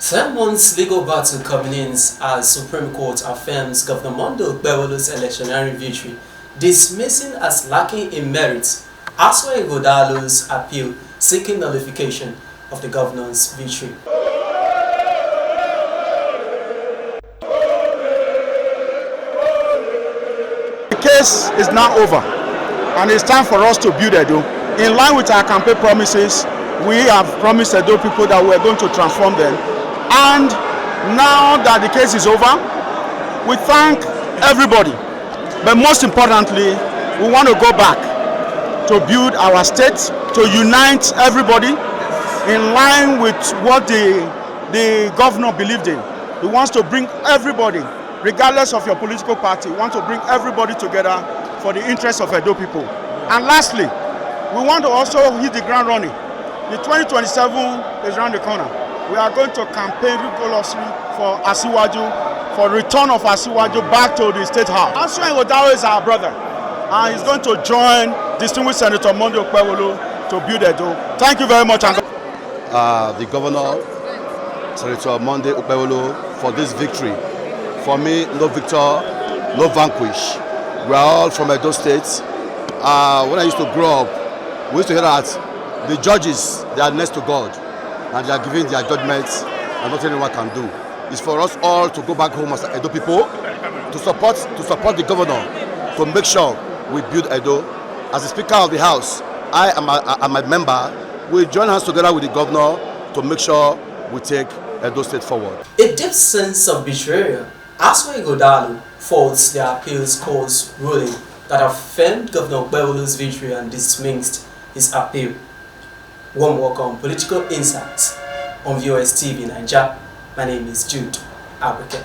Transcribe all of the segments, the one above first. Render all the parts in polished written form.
10 months legal battle culminates as Supreme Court affirms Governor Monday Okpebholo's electionary victory, dismissing as lacking in merit Asue Ighodalo's appeal seeking nullification of the governor's victory. The case is now over, and it's time for us to build Edo. In line with our campaign promises, we have promised Edo people that we're going to transform them. And now that the case is over, we thank everybody. But most importantly, we want to go back to build our state, to unite everybody in line with what the governor believed in. He wants to bring everybody, regardless of your political party, wants to bring everybody together for the interests of Edo people. And lastly, we want to also hit the ground running. The 2027 is around the corner. We are going to campaign rigorously for Asiwaju, for return of Asiwaju back to the State House. Asue Ighodalo is our brother, and he's going to join distinguished Senator Monday Okpebholo to build Edo. Thank you very much. The governor, Senator Monday Okpebholo, for this victory. For me, no victor, no vanquish. We are all from Edo State. When I used to grow up, we used to hear that the judges, they are next to God, and they are giving their judgments, and nothing anyone can do. It's for us all to go back home as Edo people, to support the governor, to make sure we build Edo. As the Speaker of the House, I am a member. We join hands together with the governor to make sure we take Edo State forward. A deep sense of betrayal, Asue Ighodalo faults the appeals court's ruling that affirmed Governor Okpebholo's victory and dismissed his appeal. Warm welcome, Political Insights on VOS TV Naija. My name is Jude Abrike.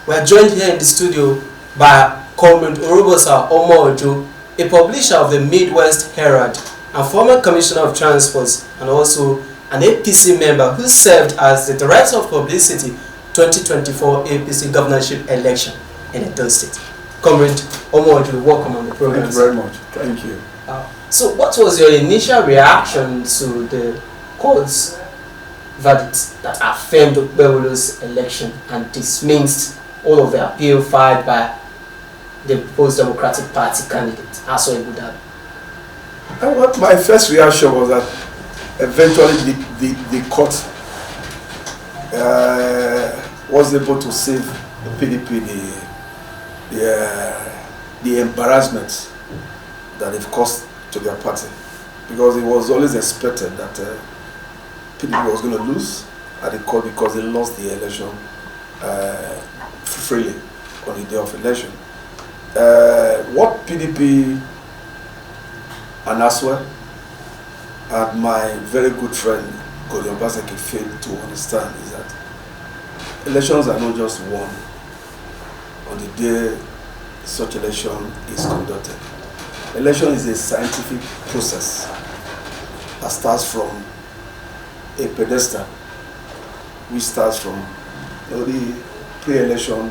We are joined here in the studio by Comrade Orobosa Omo-Ojo, a publisher of the Midwest Herald and former Commissioner of Transports, and also an APC member who served as the Director of Publicity 2024 APC governorship election in Edo State. Comrade Omo-Ojo, welcome on the program. Thank you very much. Thank you. So what was your initial reaction to the court's verdict that affirmed Okpebholo's election and dismissed all of the appeal filed by the People's Democratic Party candidate, Asue Ighodalo? My first reaction was that eventually the court was able to save the PDP the embarrassment that they've caused to their party, because it was always expected that PDP was going to lose at the court because they lost the election freely on the day of election. What PDP and Asue and my very good friend Godwin Obaseki failed to understand is that elections are not just won on the day such election is conducted. Election is a scientific process that starts from a pedestal, which starts from the pre-election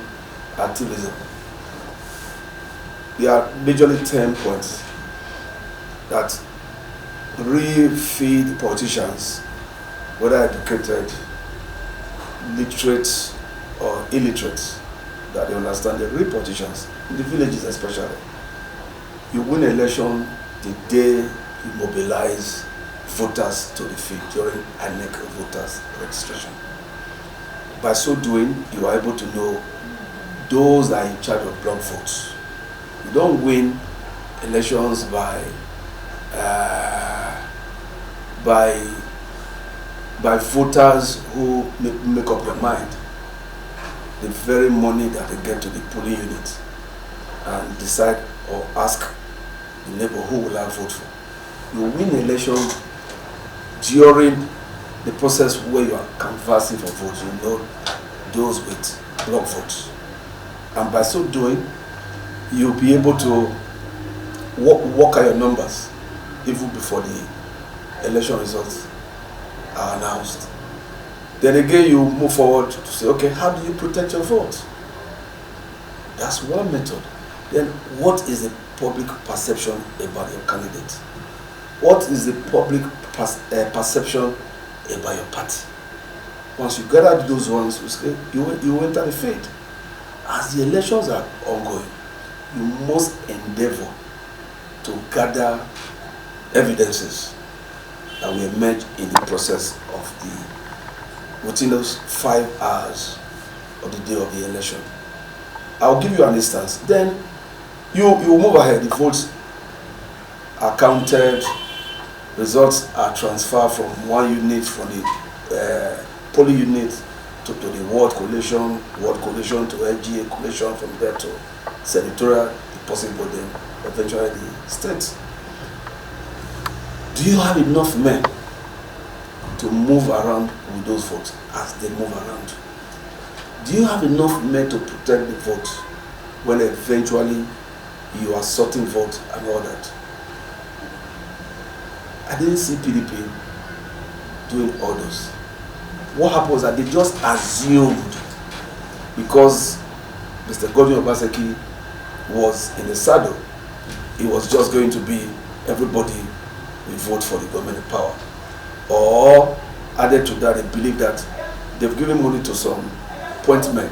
activism. There are majorly 10 points that re-feed politicians, whether educated, literate or illiterate, that they understand the real politicians, in the villages especially. You win an election the day you mobilize voters to the field during INEC voters registration. By so doing, you are able to know those that are in charge of block votes. You don't win elections by voters who make up their mind the very morning that they get to the polling unit and decide or ask the neighbor who will I vote for. You win election during the process where you are canvassing for votes. You know those with block votes, and by so doing, you'll be able to work out your numbers even before the election results are announced. Then again, you move forward to say, okay, how do you protect your vote? That's one method. Then what is the public perception about your candidate? what is the public perception about your party? Once you gather those ones, you enter the field. As the elections are ongoing, you must endeavor to gather evidences that will emerge in the process of within those 5 hours of the day of the election. I'll give you an instance. Then you move ahead. The votes are counted, results are transferred from one unit, from the polling unit to the ward collation to LGA collation, from there to senatorial, if possible, then eventually the state. Do you have enough men to move around with those votes as they move around? Do you have enough men to protect the vote when eventually you are sorting votes and all that? I didn't see PDP doing all those. What happened was that they just assumed, because Mr. Godwin Obaseki was in the saddle, it was just going to be everybody will vote for the government in power. Or added to that, they believe that they've given money to some point men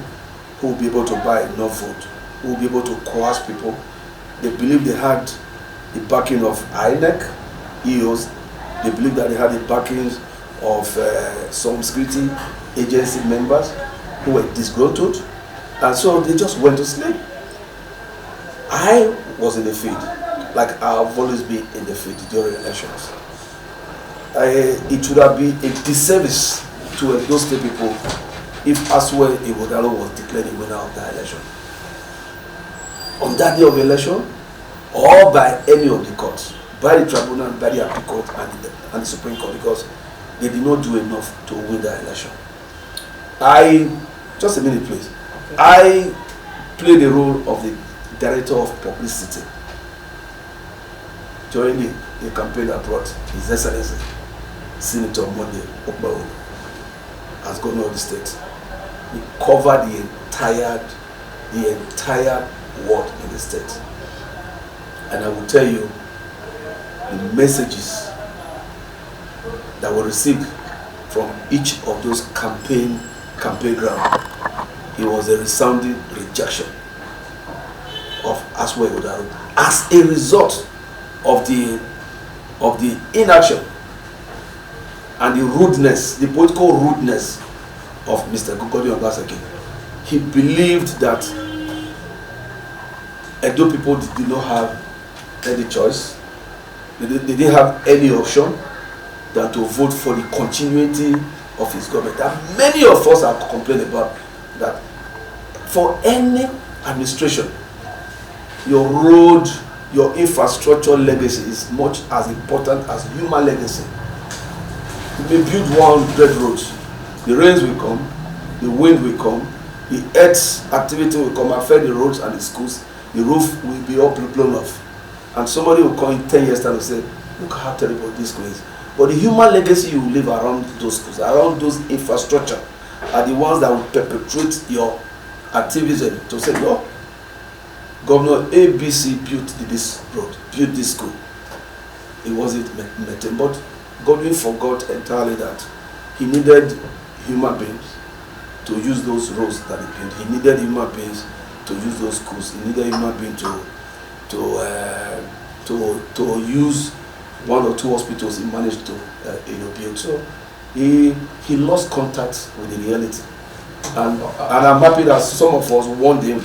who will be able to buy enough vote, who will be able to coerce people. They believe they had the backing of INEC, EOs. They believe that they had the backings of some security agency members who were disgruntled, and so they just went to sleep. I was in the field, like I've always been in the field during elections. It would have been a disservice to those state people if Asue Ighodalo was declared the winner of the election. On that day of election, or by any of the courts, by the tribunal, by the appeal court and the Supreme Court, because they did not do enough to win the election. Just a minute please. Okay. I played the role of the director of publicity during the campaign that brought His Excellency Senator Monday Omo-Ojo as governor of the state. We covered the entire ward in the state. And I will tell you, the messages that were received from each of those campaign ground, it was a resounding rejection of Asue Ighodalo as a result of the inaction and the rudeness, the political rudeness of Mr. Godwin Obaseki. He believed that Edo people did not have any choice. They didn't have any option than to vote for the continuity of his government. And many of us have complained about that. For any administration, your road, your infrastructure legacy is much as important as human legacy. You may build 100 roads. The rains will come, the wind will come, the earth's activity will come, affect the roads and the schools. The roof will be all blown off. And somebody will come in 10 years time and say, look how terrible this school is. But the human legacy you live around those schools, around those infrastructure, are the ones that will perpetuate your activism to say, no, Governor ABC built this road, built this school. It wasn't maintained. But Godwin forgot entirely that he needed human beings to use those roads that he built. He needed human beings to use those schools. He needed human beings to use 1 or 2 hospitals he managed to build. So he lost contact with the reality. And I'm happy that some of us warned him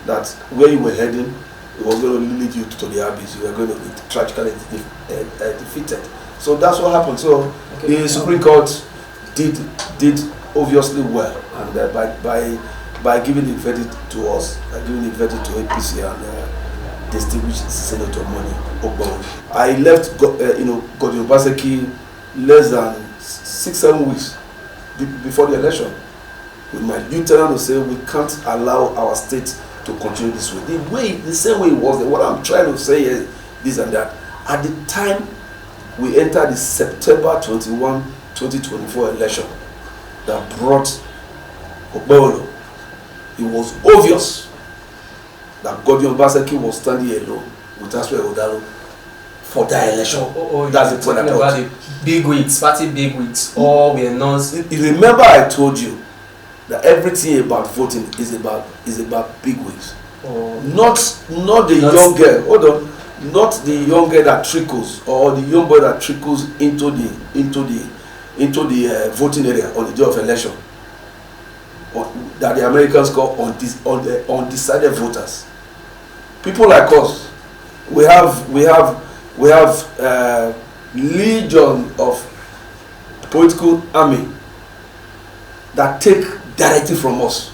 that where you were heading, it was going to lead you to the abyss. You were going to be tragically defeated. So that's what happened. So okay, the Supreme Court did obviously well, and by giving the verdict to us, by giving the verdict to APC and distinguished Senator Omo-Ojo. I left Godwin Obaseki less than 6-7 weeks before the election, with my lieutenant to say we can't allow our state to continue this way. The same way it was. What I'm trying to say is this and that. At the time we entered the September 21, 2024 election that brought Omo-Ojo, it was obvious that Godwin Obaseki was standing alone with Asue Ighodalo for that election. That's the point about the big wigs, party big wigs, or we are not. Remember, I told you that everything about voting is about big wigs. Not the young girl. Hold on. Not the young girl that trickles, or the young boy that trickles into the voting area on the day of election, that the Americans call undecided voters. People like us, we have legion of political army that take directive from us.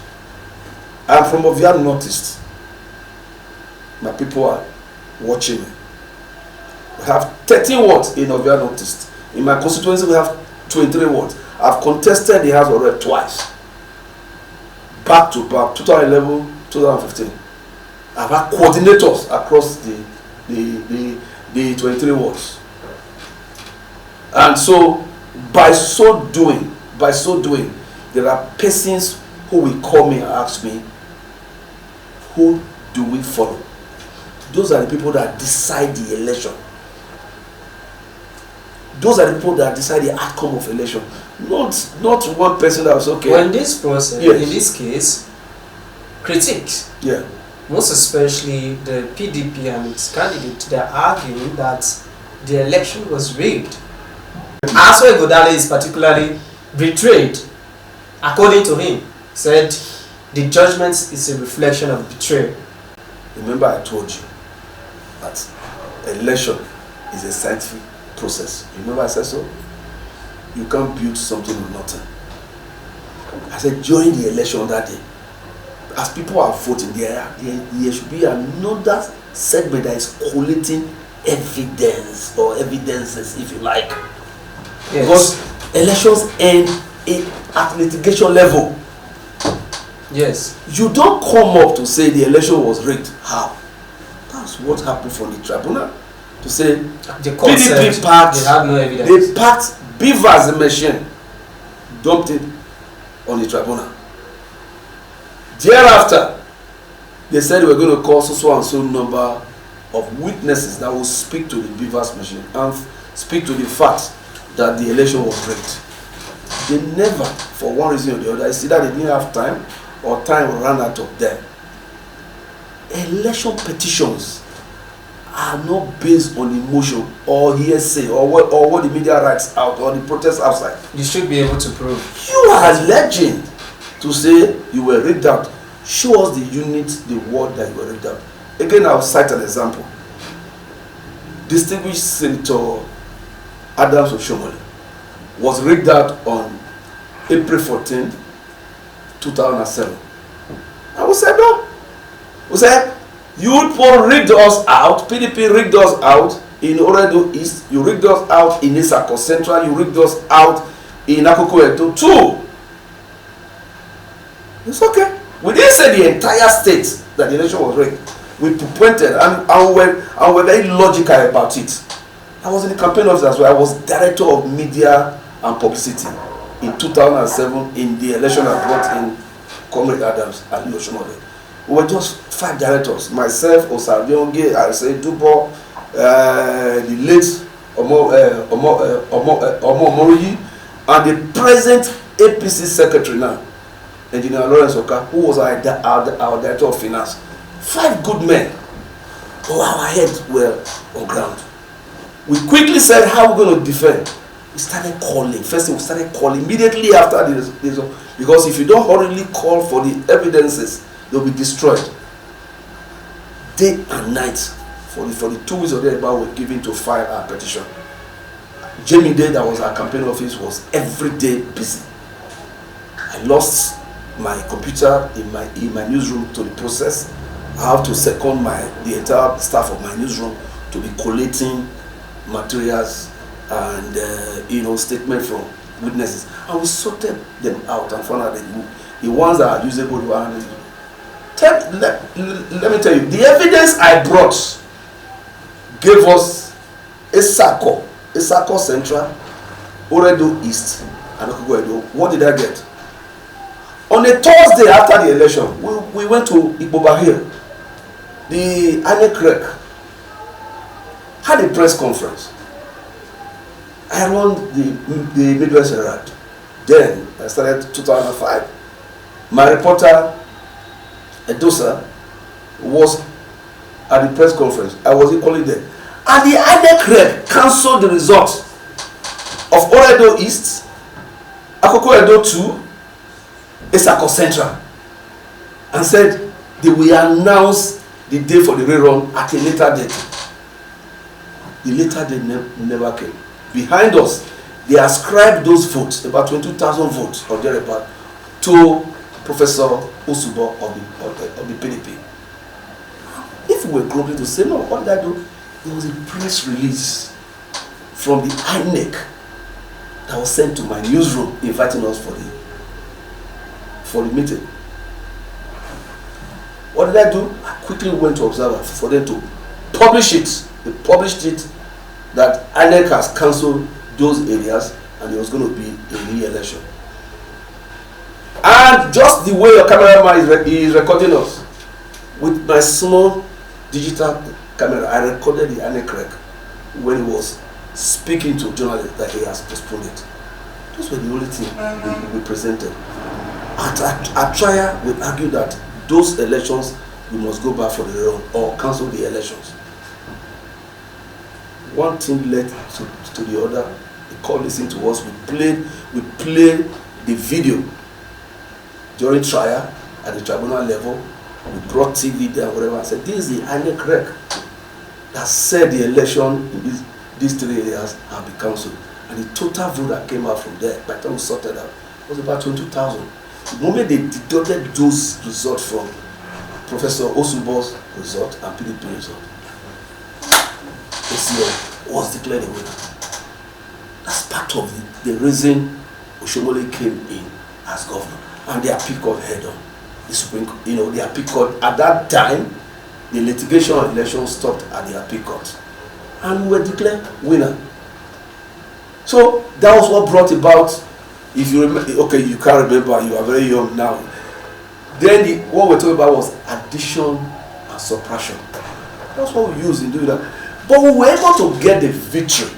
I am from Ovia Northeast. My people are watching me. We have 13 wards in Ovia Northeast. In my constituency, we have 23 wards. I've contested the House already twice. Back to back, 2011, 2015. I've had coordinators across the 23 wards. And so, by so doing, there are persons who will call me and ask me, who do we follow? Those are the people that decide the election. Those are the people that decide the outcome of election. Not one person that was okay. Well, in this process, yes. In this case, critics, yeah, most especially the PDP and its candidate, they are arguing that the election was rigged. Asue Ighodalo is particularly betrayed, according to him, said the judgment is a reflection of betrayal. Remember, I told you that election is a scientific process. Remember I said so? You can't build something with nothing. I said during the election that day, as people are voting, there should be another segment that is collating evidence or evidences, if you like. Yes. Because elections end at litigation level. Yes. You don't come up to say the election was rigged. How? That's what happened for the tribunal. To say the court PDP packed, they have no evidence. They packed beavers machine, dumped it on the tribunal. Thereafter, they said they were going to call so and so number of witnesses that will speak to the beavers machine and speak to the fact that the election was rigged. They never, for one reason or the other, it's either they didn't have time or time ran out of them. Election petitions are not based on emotion or hearsay or what the media writes out or the protest outside. You should be able to prove. You are alleging to say you were rigged out. Show us the unit, the word that you were rigged out. Again, I'll cite an example. Distinguished Senator Adams Oshomole was rigged out on April 14, 2007. And we said no. We said, you people rigged us out, PDP rigged us out in Orobosa East, you rigged us out in Isako Central, you rigged us out in Akoko Edo too. It's okay. We didn't say the entire state that the election was rigged. We pointed and we're very logical about it. I was in the campaign office as well. I was director of media and publicity in 2007 in the election I brought in Comrade Adams and Oshomole. We were just 5 directors. Myself, Osabionge, Asue Dubo, the late Omo-Ojo, and the present APC secretary now, Engineer Lawrence Oka, who was our director of finance. 5 good men, but our heads were on ground. We quickly said how we're going to defend. We started calling. First thing, we started calling immediately after this, because if you don't hurriedly call for the evidences, they'll be destroyed. Day and night for the 2 weeks of the about were given to file our petition. Jamie Day, that was our campaign office, was every day busy. I lost my computer in my newsroom to the process. I have to second the entire staff of my newsroom to be collating materials and statement from witnesses. And we sorted them out and found out the ones that are usable. Let me tell you, the evidence I brought gave us Isako Central, Orobosa East, and Akoko Edo. What did I get? On a Thursday after the election, we went to Igboba Hill, the Ane Creek. had a press conference. I run the Midwest Herald. Then I started 2005. My reporter, Edosa, was at the press conference. I was equally there. And the INEC rep cancelled the results of Oredo East, Akoko Edo 2, Esako Central, and said they will announce the day for the rerun at a later date. The later date never came. Behind us, they ascribed those votes, about 22,000 votes or thereabout, to Professor Osubo of the PDP. If we were grumbling to say, no, what did I do? There was a press release from the INEC that was sent to my newsroom inviting us for the meeting. What did I do? I quickly went to Observer for them to publish it. They published it that INEC has cancelled those areas and there was going to be a re-election. And just the way your cameraman is recording us, with my small digital camera, I recorded the INEC rec when he was speaking to journalists that he has postponed it. Those were the only things we presented. At trial, we argued that those elections, we must go back for the rerun or cancel the elections. One thing led to the other. The court listened to us. We played the video during trial at the tribunal level. We brought TV there and whatever. I said, this is the INEC rec that said the election in these 3 areas have been cancelled. And the total vote that came out from there, by the time we sorted out, was about 22,000. The moment they deducted those results from Professor Osubo's result and PDP result, ACL was declared a winner. That's part of the reason Oshomole came in as governor. And they appeal court head on. The Supreme Court, the appeal court, at that time, the litigation of election stopped at the appeal court. And we were declared winner. So that was what brought about, if you remember, okay, you can't remember, you are very young now. Then what we're talking about was addition and suppression. That's what we used in doing that. But we were able to get the victory.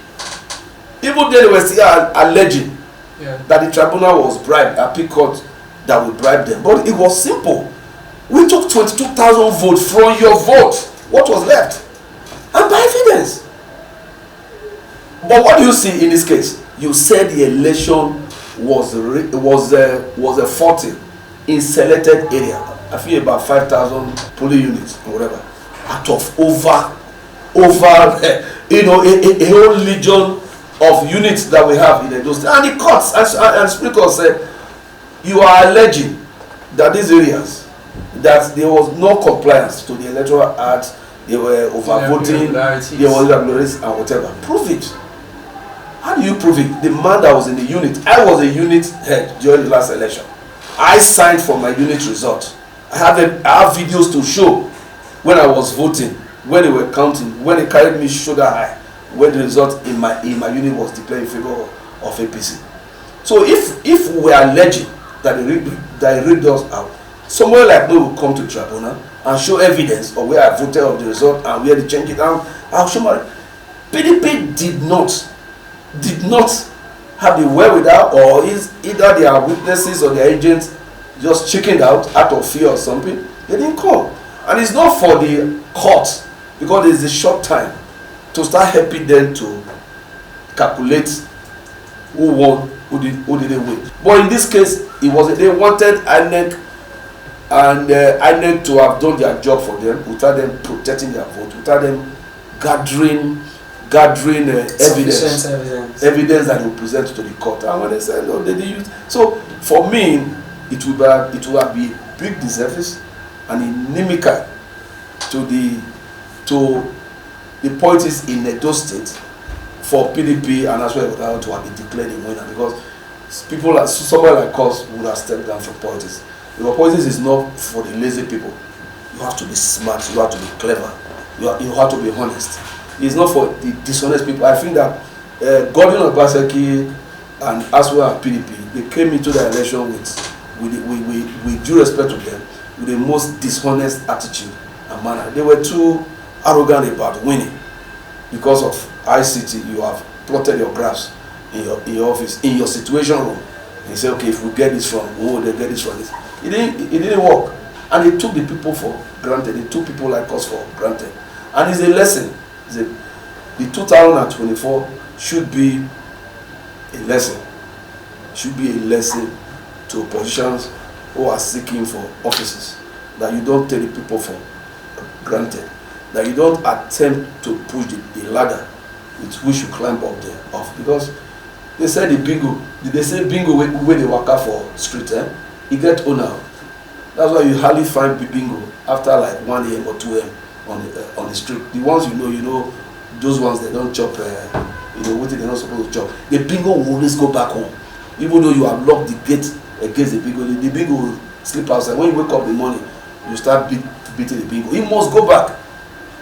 Even then they were still alleging that the tribunal was bribed, appeal court that would bribe them. But it was simple. We took 22,000 votes from your vote. What was left? And by evidence. But what do you see in this case? You said the election was a 40 in selected area. I feel about 5,000 polling units or whatever. Out of over a whole legion of units that we have in those. And the courts and Supreme Court said, you are alleging that these areas, that there was no compliance to the Electoral Act, they were overvoting, there was irregularities and whatever. Prove it. How do you prove it? The man that was in the unit, I was a unit head during the last election. I signed for my unit result. I have videos to show when I was voting, when they were counting, when they carried me shoulder high, when the result in my unit was declared in favor of APC. So if we are alleging that they rigged us out, somewhere like me will come to tribunal and show evidence of where I voted of the result and where they changed it down. I'll show my PDP did not have the wherewithal, or either their witnesses or their agents just chickened out of fear or something. They didn't come. And it's not for the court, because it's a short time to start helping them to calculate who won, who didn't win. But in this case, they wanted INEC and INEC to have done their job for them without them protecting their vote, without them gathering evidence that will present to the court. And when they said no, they didn't use. So for me, it will be a big disservice and inimical to the politics in Edo State for PDP and Asue Ighodalo to have been declared a winner, because people like someone like us would have stepped down from politics. Because politics is not for the lazy people. You have to be smart, you have to be clever, you have to be honest. It's not for the dishonest people. I think that Godwin, Obaseki and Asue and PDP, they came into the election with due respect to them, with the most dishonest attitude and manner. They were too arrogant about winning. because of ICT, you have plotted your graphs in your office, in your situation room. And you say, okay, if we get this from, they get this from this. It didn't work. And they took the people for granted. They took people like us for granted. And it's a lesson. The 2024 should be a lesson. Should be a lesson to politicians who are seeking for offices. That you don't take the people for granted. That you don't attempt to push the ladder with which you climb up there off. Because they said the bingo, they say bingo when they walk out for street, it get owner. That's why you hardly find bingo after like 1 a.m. or 2 a.m. on the street. The ones you know those ones they don't chop, what they're not supposed to chop. The bingo will always go back home. Even though you have locked the gate against the bingo will sleep outside. When you wake up in the morning, you start beating the bingo. He must go back.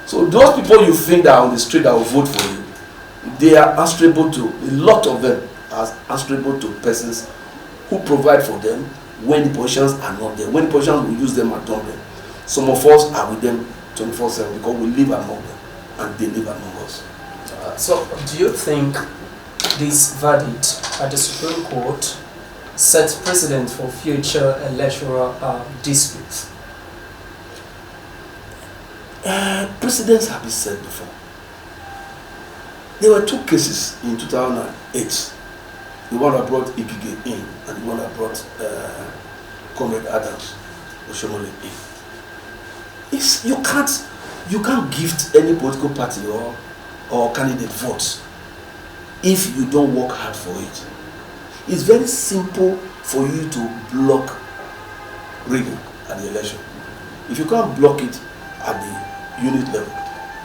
So those people you think that are on the street that will vote for you, they are answerable to, a lot of them are answerable to persons who provide for them when the politicians are not there. When the politicians will use them and dump them. Some of us are with them 24/7 because we live among them and they live among us. So do you think this verdict at the Supreme Court sets precedent for future electoral disputes? Precedents have been set before. There were 2 cases in 2008. The one that brought Ighodalo in and the one that brought Comrade Adams Oshomole in. You can't gift any political party or candidate votes if you don't work hard for it. It's very simple for you to block rigging at the election. If you can't block it at the unit level,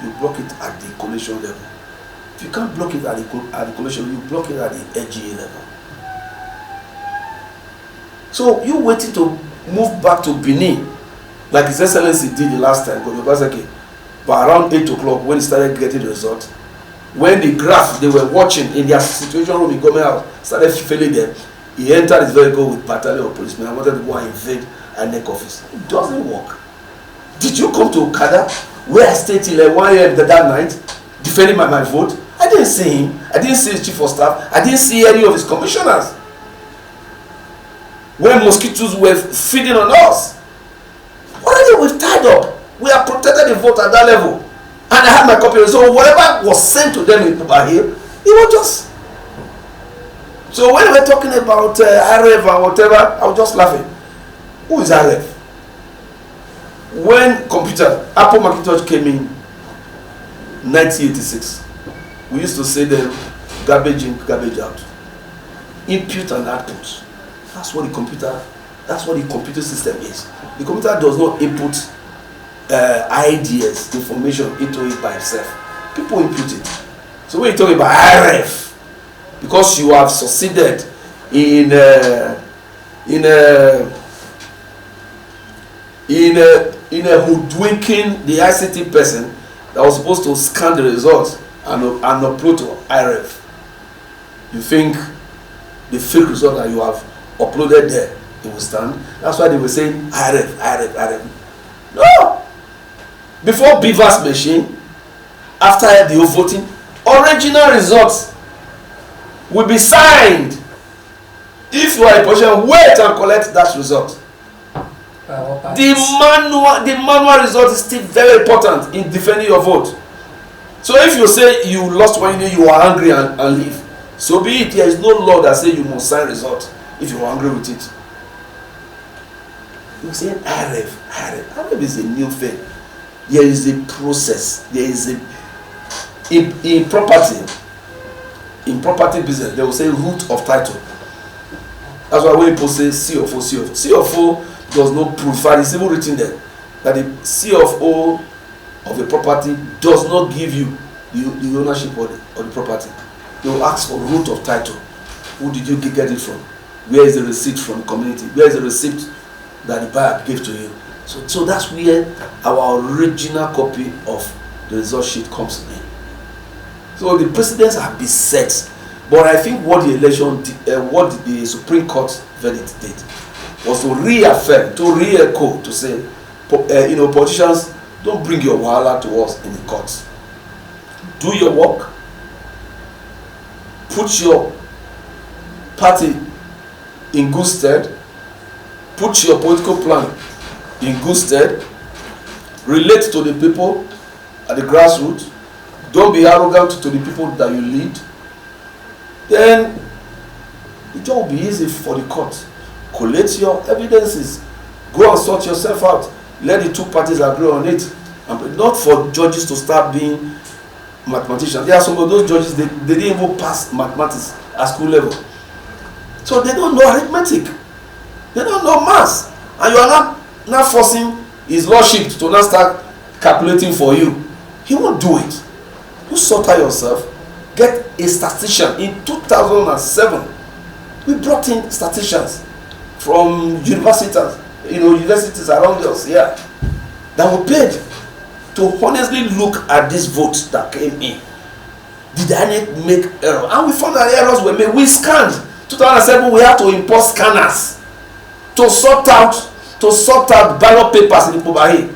you block it at the coalition level. If you can't block it at the coalition, you block it at the LGA level. So you waiting to move back to Benin, like His Excellency did the last time, Godwin Obaseki, but around 8 o'clock when he started getting the result, when the graph they were watching in their situation room in government house started failing them, he entered his vehicle with battalion of policemen and wanted to go and invade INEC office. It doesn't work. Did you come to Okada, where I stayed till 1 a.m. that night, defending my vote? I didn't see him. I didn't see his chief of staff. I didn't see any of his commissioners. When mosquitoes were feeding on us, already we've tied up. We have protected the vote at that level. And I had my copy. So whatever was sent to them in Pubahil, it was just. So when we were talking about RF and whatever, I was just laughing. Who is RF? When Apple Macintosh came in 1986, we used to say them garbage in, garbage out. Input and output. That's what the computer system is. The computer does not input ideas, information into it by itself. People input it. So when you talk about RF, because you have succeeded in hoodwinking the ICT person that was supposed to scan the results and upload to RF, you think the fake result that you have uploaded there, it will stand? That's why they were saying RF. No! Before Beaver's machine, after the voting, original results will be signed. If you are a politician, wait and collect that result. The manual result is still very important in defending your vote. So if you say you lost one, you are angry and leave. So be it. There is no law that says you must sign result if you are angry with it. You say RF is a new thing. There is a process. There is in property business, they will say root of title. That's why when people say CFO does not prove, it's even written there that the CFO of a property does not give you the ownership of the property. They will ask for root of title. Who did you get it from? Where is the receipt from the community? Where is the receipt that the buyer gave to you? So that's where our original copy of the result sheet comes in. So the precedents have been set, but I think what what the Supreme Court verdict did was to reaffirm, to re-echo, to say, politicians, don't bring your wahala to us in the courts. do your work, put your party in good stead, put your political plan in good stead, relate to the people at the grassroots, don't be arrogant to the people that you lead, then the job will be easy for the court. Collect your evidences, go and sort yourself out, let the two parties agree on it, and not for judges to start being mathematicians. There are some of those judges, they didn't even pass mathematics at school level, so they don't know arithmetic, they don't know maths, and you are not forcing his lordship to now start calculating for you. He won't do it. You sort out yourself. Get a statistician. In 2007 we brought in statisticians from universities, universities around us here, that were paid to honestly look at this vote that came in. Did INEC make error? And we found that errors were made. We scanned. 2007 we had to import scanners to sort out ballot papers in Ipobahi.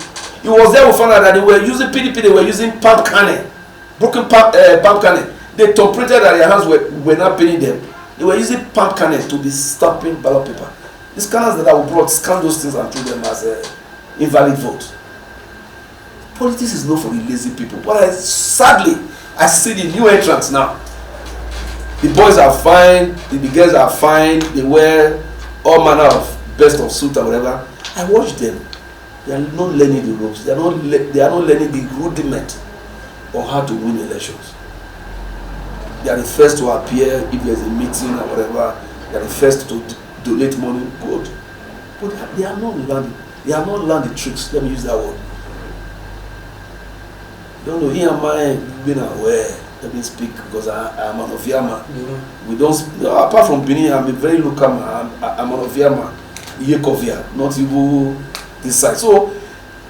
It was there we found out that they were using PDP, they were using palm kernel, broken palm kernel. They interpreted that their hands were not paying them. They were using palm kernel to be stamping ballot paper. The scanners that were brought scanned those things and threw them as invalid vote. Politics is not for the lazy people. But sadly, I see the new entrants now. The boys are fine, the girls are fine, they wear all manner of best of suit or whatever. I watch them. They are not learning the ropes. They are not learning the rudiment on how to win elections. They are the first to appear if there is a meeting or whatever. They are the first to donate money. Good, but they are not learning. They are not learning the tricks. Let me use that word. Don't know. Here am I being aware. Let me speak because I am an Oviama. We don't. Apart from Benin, I'm a very local man. I'm an Oviama. Yekovia, not even this side. So,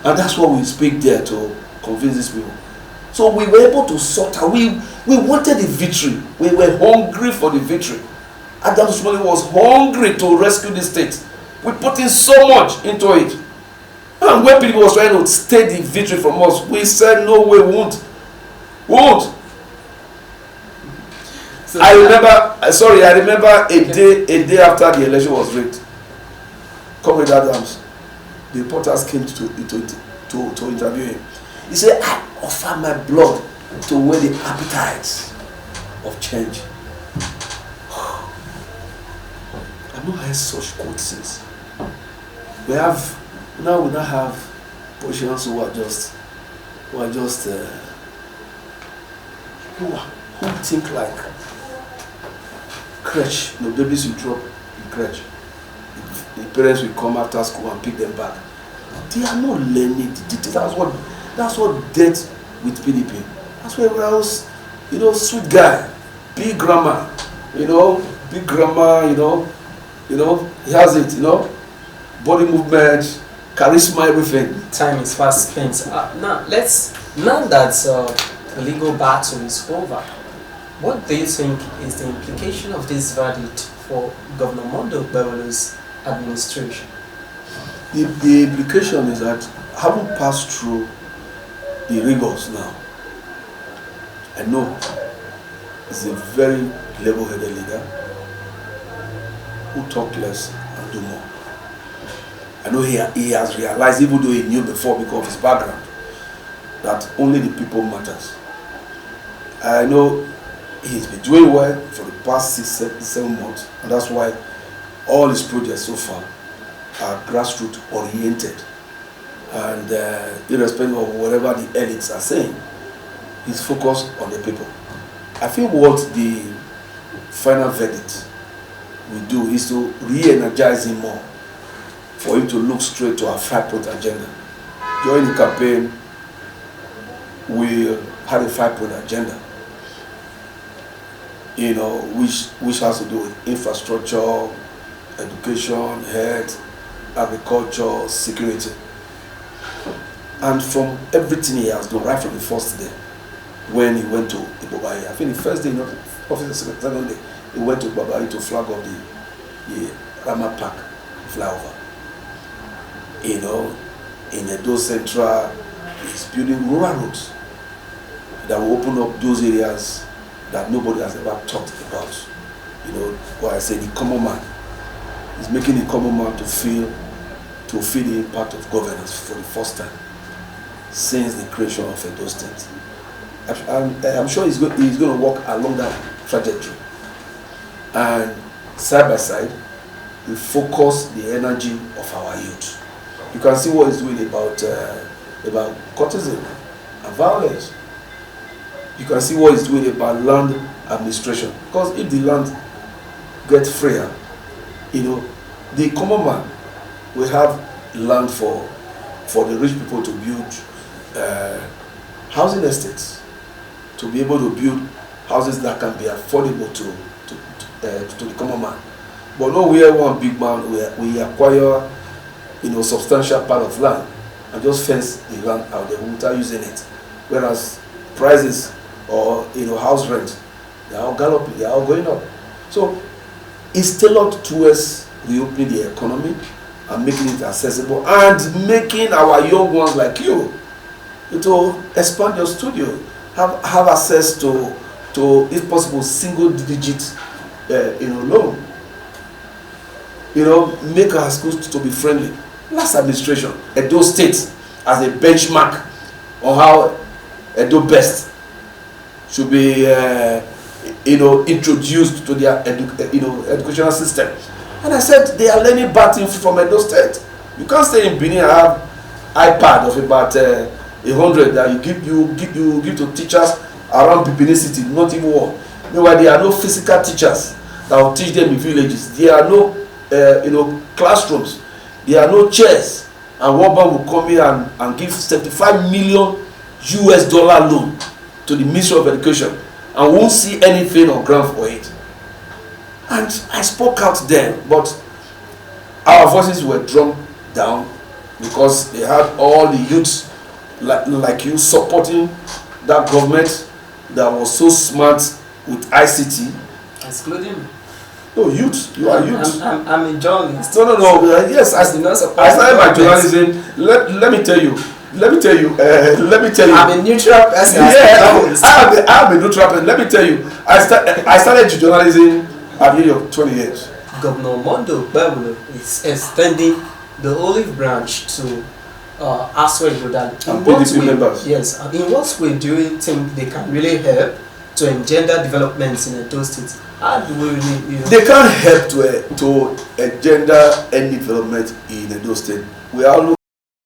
and that's what we speak there to convince these people. So we were able to sort out. We wanted the victory. We were hungry for the victory. Adam Smalley was hungry to rescue the state. We put in so much into it. And when people was trying to take the victory from us, we said no way, we won't. We won't. So I remember a day after the election was rigged. Comrade Adams, the reporters came to interview him. He said, I offer my blood to weigh the appetite of change. I've not heard such quotes since. We now have politicians who think like crèche. The babies you drop in crèche. The parents will come after school and pick them back. They are not learning the details. That's what dealt with PDP. That's why everyone else, sweet guy, big grammar, he has it, body movement, charisma, everything. Time is fast spent. Now that the legal battle is over, what do you think is the implication of this verdict for Governor Monday Okpebholo's administration? The implication is that having passed through the rigors now, I know he's a very level-headed leader who talk less and do more. I know he has realized, even though he knew before because of his background, that only the people matters. I know he's been doing well for the past 6-7 months, and that's why all his projects so far are grassroots oriented, and irrespective of whatever the elites are saying, he's focused on the people. I think what the final verdict will do is to re-energize him more, for him to look straight to our 5-point agenda. During the campaign, we had a 5-point agenda, which has to do with infrastructure, education, health, agriculture, security. And from everything he has done, right from the first day, when he went to Ipobayi, I think the first day, not the second day, he went to Ipobayi to flag off the Rama Park flyover. In Edo Central, he's building rural roads. that will open up those areas that nobody has ever talked about. You know, what I say, the common man. Is making the common man to feel the impact of governance for the first time since the creation of Edo State. I'm sure he's going to walk along that trajectory. And side by side, we focus the energy of our youth. You can see what he's doing about courtesan and violence. You can see what he's doing about land administration. Because if the land gets freer, you know, the common man will have land for the rich people to build housing estates, to be able to build houses that can be affordable to the common man. But no, we are one big man. We acquire, you know, substantial part of land and just fence the land out there without using it. Whereas prices or, you know, house rent, they are all galloping, they are all going up. So it's tailored towards reopening the economy and making it accessible and making our young ones like you to expand your studio, have access to if possible single digit you know, loan. You know, make our schools to be friendly. Last administration, Edo State as a benchmark on how Edo Best should be you know, introduced to their educational system. And I said they are learning bad things from Edo State. You can't stay in Benin and have iPad of about 100 that you give to teachers around Benin City, not even one. Meanwhile, there are no physical teachers that will teach them in villages. There are no you know, classrooms. There are no chairs. And World Bank will come here and give $75 million loan to the Ministry of Education and won't see anything on ground for it. And I spoke out then, but our voices were drummed down because they had all the youths like you supporting that government that was so smart with ICT. Excluding me. No, youth. You are youth. I'm a journalist. No. Yes, I started my journalism. Let me tell you. I'm a neutral person. Yeah, I'm a neutral person. Let me tell you. I started journalism at the age of 20 years. Governor Mondo Bebulo is extending the olive branch to Asue Ighodalo. And PDP members. Yes. In what way do you think they can really help to engender developments in Edo State? How do we really, you know? They can't help to engender any development in Edo State. We are